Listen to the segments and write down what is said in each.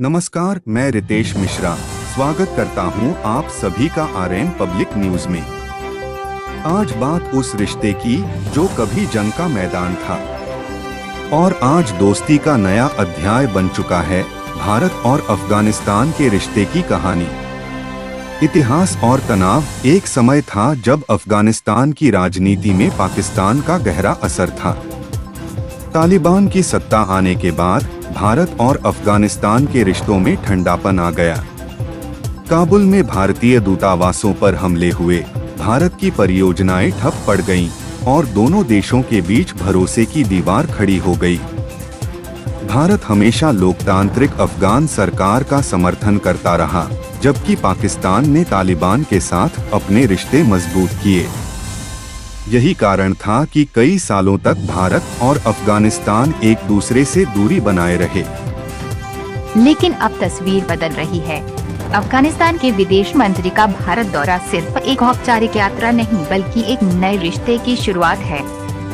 नमस्कार, मैं रितेश मिश्रा स्वागत करता हूं आप सभी का आरएन पब्लिक न्यूज में। आज बात उस रिश्ते की जो कभी जंग का मैदान था और आज दोस्ती का नया अध्याय बन चुका है। भारत और अफगानिस्तान के रिश्ते की कहानी। इतिहास और तनाव। एक समय था जब अफगानिस्तान की राजनीति में पाकिस्तान का गहरा असर था। तालिबान की सत्ता आने के बाद भारत और अफगानिस्तान के रिश्तों में ठंडापन आ गया। काबुल में भारतीय दूतावासों पर हमले हुए, भारत की परियोजनाएं ठप पड़ गईं और दोनों देशों के बीच भरोसे की दीवार खड़ी हो गई। भारत हमेशा लोकतांत्रिक अफगान सरकार का समर्थन करता रहा, जबकि पाकिस्तान ने तालिबान के साथ अपने रिश्ते मजबूत किए। यही कारण था कि कई सालों तक भारत और अफगानिस्तान एक दूसरे से दूरी बनाए रहे। लेकिन अब तस्वीर बदल रही है। अफगानिस्तान के विदेश मंत्री का भारत दौरा सिर्फ एक औपचारिक यात्रा नहीं बल्कि एक नए रिश्ते की शुरुआत है।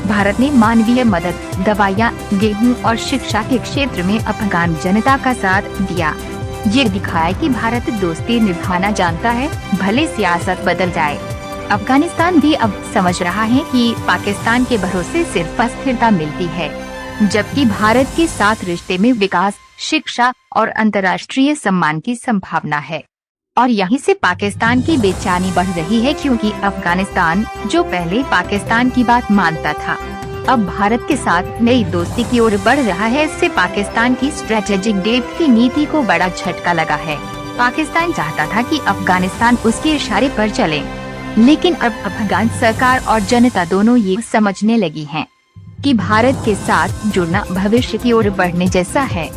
भारत ने मानवीय मदद, दवाइयाँ, गेहूं और शिक्षा के क्षेत्र में अफगान जनता का साथ दिया। ये दिखाया कि भारत दोस्ती निभाना जानता है, भले सियासत बदल जाए। अफगानिस्तान भी अब समझ रहा है कि पाकिस्तान के भरोसे सिर्फ अस्थिरता मिलती है, जबकि भारत के साथ रिश्ते में विकास, शिक्षा और अंतर्राष्ट्रीय सम्मान की संभावना है। और यहीं से पाकिस्तान की बेचैनी बढ़ रही है, क्योंकि अफगानिस्तान, जो पहले पाकिस्तान की बात मानता था, अब भारत के साथ नई दोस्ती की ओर बढ़ रहा है। इससे पाकिस्तान की स्ट्रेटेजिक डेप्थ की नीति को बड़ा झटका लगा है। पाकिस्तान चाहता था कि अफगानिस्तान उसके इशारे पर चले, लेकिन अब अफगान सरकार और जनता दोनों ये समझने लगी हैं कि भारत के साथ जुड़ना भविष्य की ओर बढ़ने जैसा है,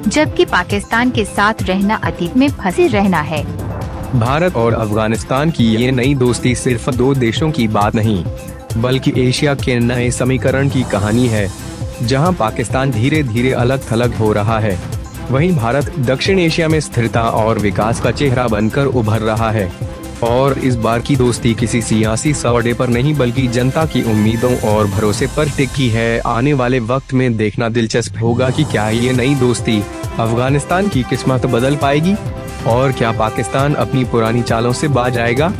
जबकि पाकिस्तान के साथ रहना अतीत में फंसे रहना है। भारत और अफगानिस्तान की ये नई दोस्ती सिर्फ दो देशों की बात नहीं, बल्कि एशिया के नए समीकरण की कहानी है, जहां पाकिस्तान धीरे धीरे अलग थलग हो रहा है, वहीं भारत दक्षिण एशिया में स्थिरता और विकास का चेहरा बनकर उभर रहा है। और इस बार की दोस्ती किसी सियासी सौदे पर नहीं बल्कि जनता की उम्मीदों और भरोसे पर टिकी है। आने वाले वक्त में देखना दिलचस्प होगा कि क्या ये नई दोस्ती अफगानिस्तान की किस्मत बदल पाएगी और क्या पाकिस्तान अपनी पुरानी चालों से बाज आएगा।